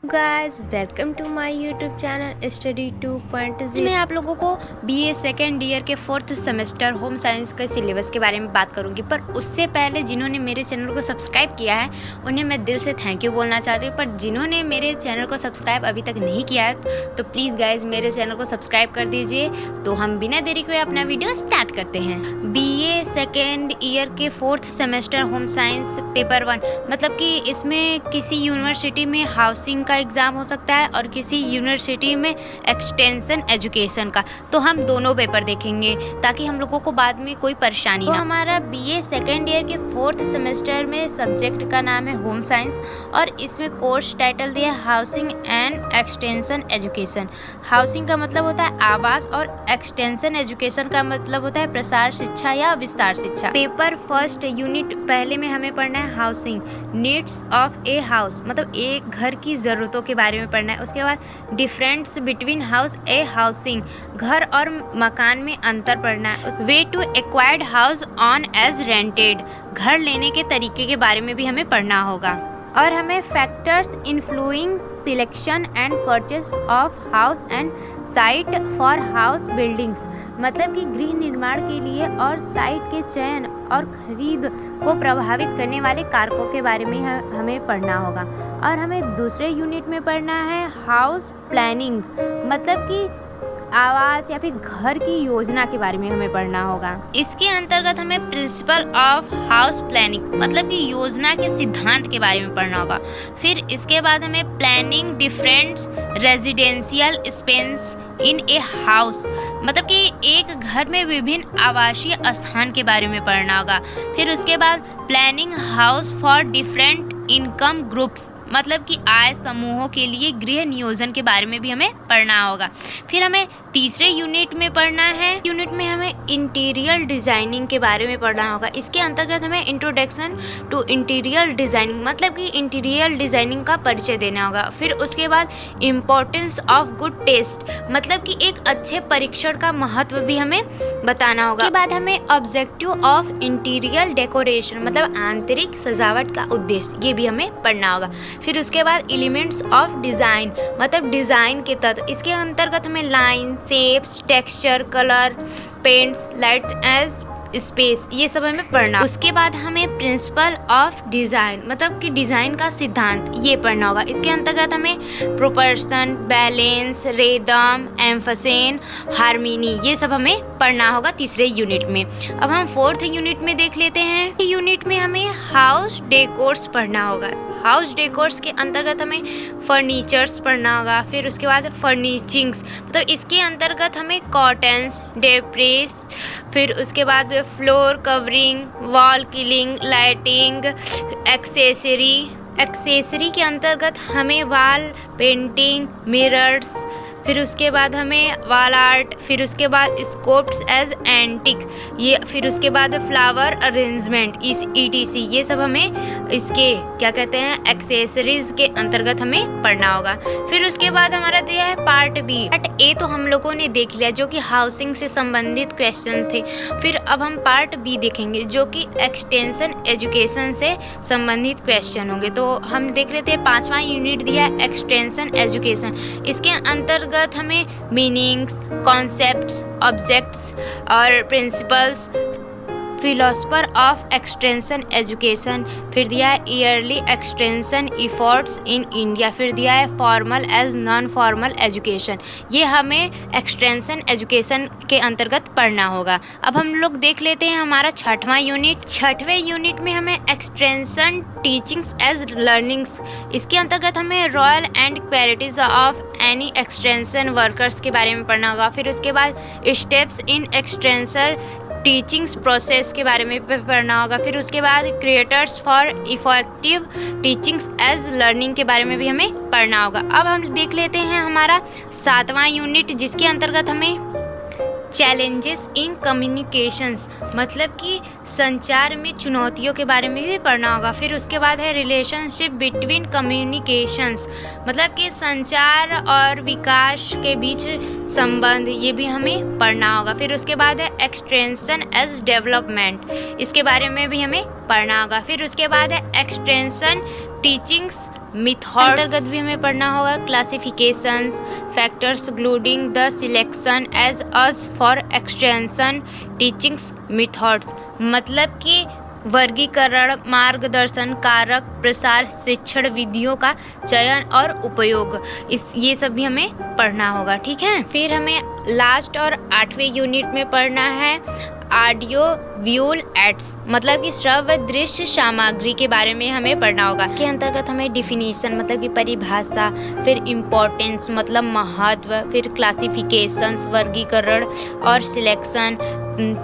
Guys welcome to my YouTube channel study 2.0। इसमें आप लोगों को बीए सेकेंड ईयर के 4th सेमेस्टर होम साइंस के सिलेबस के बारे में बात करूंगी। पर उससे पहले जिन्होंने मेरे चैनल को सब्सक्राइब किया है उन्हें मैं दिल से थैंक यू बोलना चाहती हूँ। पर जिन्होंने मेरे चैनल को सब्सक्राइब अभी तक नहीं किया है तो प्लीज़ गाइज मेरे चैनल को सब्सक्राइब कर दीजिए। तो हम बिना देरी हुए अपना वीडियो स्टार्ट करते हैं। बीए सेकेंड ईयर के 4th semester home science paper 1 मतलब कि इसमें किसी यूनिवर्सिटी में हाउसिंग का एग्ज़ाम हो सकता है और किसी यूनिवर्सिटी में एक्सटेंशन एजुकेशन का। तो हम दोनों पेपर देखेंगे ताकि हम लोगों को बाद में कोई परेशानी ना। हमारा बीए सेकेंड ईयर के 4th सेमेस्टर में सब्जेक्ट का नाम है होम साइंस और इसमें कोर्स टाइटल दिया है housing and extension education. Housing का मतलब होता है आवास और एक्सटेंशन एजुकेशन का मतलब होता है प्रसार शिक्षा या विस्तार शिक्षा। पेपर फर्स्ट यूनिट पहले में हमें पढ़ना है housing needs of a house मतलब एक घर की ज़रूरतों के बारे में पढ़ना है। उसके बाद difference between house a housing घर और मकान में अंतर पढ़ना है। Way to acquired house on as rented घर लेने के तरीके के बारे में भी हमें पढ़ना होगा। और हमें factors influencing selection and purchase of house and site for house buildings मतलब कि गृह निर्माण के लिए और साइट के चयन और खरीद को प्रभावित करने वाले कारकों के बारे में हमें पढ़ना होगा। और हमें दूसरे यूनिट में पढ़ना है हाउस प्लानिंग मतलब कि आवास या फिर घर की योजना के बारे में हमें पढ़ना होगा। इसके अंतर्गत हमें प्रिंसिपल ऑफ हाउस प्लानिंग मतलब कि योजना के सिद्धांत के बारे में पढ़ना होगा। फिर इसके बाद हमें planning different residential space in a house मतलब कि एक घर में विभिन्न आवासीय स्थान के बारे में पढ़ना होगा। फिर उसके बाद planning house for different income groups मतलब कि आय समूहों के लिए गृह नियोजन के बारे में भी हमें पढ़ना होगा। फिर हमें तीसरे यूनिट में पढ़ना है। यूनिट में हमें इंटीरियर डिज़ाइनिंग के बारे में पढ़ना होगा। इसके अंतर्गत हमें इंट्रोडक्शन टू इंटीरियर डिज़ाइनिंग मतलब कि इंटीरियर डिज़ाइनिंग का परिचय देना होगा। फिर उसके बाद इम्पोर्टेंस ऑफ गुड टेस्ट मतलब कि एक अच्छे परीक्षण का महत्व भी हमें बताना होगा। उसके बाद हमें ऑब्जेक्टिव ऑफ इंटीरियर डेकोरेशन मतलब आंतरिक सजावट का उद्देश्य ये भी हमें पढ़ना होगा। फिर उसके बाद एलिमेंट्स ऑफ डिज़ाइन मतलब डिज़ाइन के तत्व। इसके अंतर्गत हमें line shapes texture colour paints light as space ये सब हमें पढ़ना। उसके बाद हमें प्रिंसिपल ऑफ डिज़ाइन मतलब कि डिज़ाइन का सिद्धांत ये पढ़ना होगा। इसके अंतर्गत हमें प्रोपोर्शन बैलेंस रिदम एम्फसेन हार्मनी ये सब हमें पढ़ना होगा तीसरे यूनिट में। अब हम 4th यूनिट में देख लेते हैं। यूनिट में हमें हाउस डेकोर्स पढ़ना होगा। हाउस डेकोर्स के अंतर्गत हमें फर्नीचर्स पढ़ना होगा। फिर उसके बाद फर्नीचिंग्स मतलब इसके अंतर्गत हमें कॉटन्स ड्रेपरीज फिर उसके बाद floor covering wall killing lighting accessory के अंतर्गत हमें वॉल पेंटिंग मिरर्स फिर उसके बाद हमें वॉल आर्ट फिर उसके बाद स्कोप्स एज एंटिक ये फिर उसके बाद फ्लावर अरेंजमेंट इस ETC ये सब हमें इसके क्या कहते हैं एक्सेसरीज के अंतर्गत हमें पढ़ना होगा। फिर उसके बाद हमारा दिया है पार्ट बी। पार्ट ए तो हम लोगों ने देख लिया जो कि हाउसिंग से संबंधित क्वेश्चन थे। फिर अब हम पार्ट बी देखेंगे जो कि एक्सटेंशन एजुकेशन से संबंधित क्वेश्चन होंगे। तो हम देख लेते हैं 5वां यूनिट दिया है एक्सटेंशन एजुकेशन। इसके अंतर्गत हमें मीनिंग्स कॉन्सेप्ट्स ऑब्जेक्ट्स और principles philosopher of extension education फिर दिया है early extension efforts in India फिर दिया है formal as non formal education ये हमें एक्सटेंशन एजुकेशन के अंतर्गत पढ़ना होगा। अब हम लोग देख लेते हैं हमारा 6वां यूनिट। 6वें यूनिट में हमें एक्सटेंशन टीचिंग्स एज लर्निंग्स इसके अंतर्गत हमें royal and qualities of any extension workers के बारे में पढ़ना होगा। फिर उसके बाद steps in extension teachings process के बारे में पढ़ना होगा। फिर उसके बाद creators for effective teachings as learning के बारे में भी हमें पढ़ना होगा। अब हम देख लेते हैं हमारा 7वां यूनिट जिसके अंतर्गत हमें चैलेंजेस इन कम्युनिकेशंस मतलब कि संचार में चुनौतियों के बारे में भी पढ़ना होगा। फिर उसके बाद है रिलेशनशिप बिटवीन कम्युनिकेशंस मतलब कि संचार और विकास के बीच संबंध ये भी हमें पढ़ना होगा। फिर उसके बाद है एक्सटेंशन एज डेवलपमेंट इसके बारे में भी हमें पढ़ना होगा। फिर उसके बाद है एक्सटेंशन टीचिंग्स मेथड्स अंतर्गत भी हमें पढ़ना होगा classifications, factors including the selection as us for extension, teachings, methods, मतलब कि वर्गीकरण, मार्गदर्शन, कारक, प्रसार, शिक्षण विधियों का चयन और उपयोग, ये सब भी हमें पढ़ना होगा। ठीक है, फिर हमें लास्ट और 8वें यूनिट में पढ़ना है ऑडियो विजुअल एड्स, मतलब कि श्रव्य दृश्य सामग्री के बारे में हमें पढ़ना होगा। इसके अंतर्गत हमें डिफिनीशन मतलब कि परिभाषा, फिर इम्पोर्टेंस मतलब महत्व, फिर क्लासिफिकेशंस वर्गीकरण और सिलेक्शन,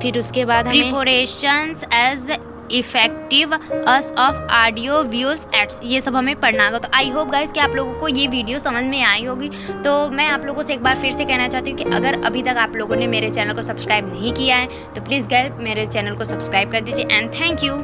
फिर उसके बाद हमें preparations as effective us of audio views aids, ये सब हमें पढ़ना होगा। तो आई होप गाइस कि आप लोगों को ये वीडियो समझ में आई होगी। तो मैं आप लोगों से एक बार फिर से कहना चाहती हूँ कि अगर अभी तक आप लोगों ने मेरे चैनल को सब्सक्राइब नहीं किया है तो प्लीज़ गाइस मेरे चैनल को सब्सक्राइब कर दीजिए एंड थैंक यू।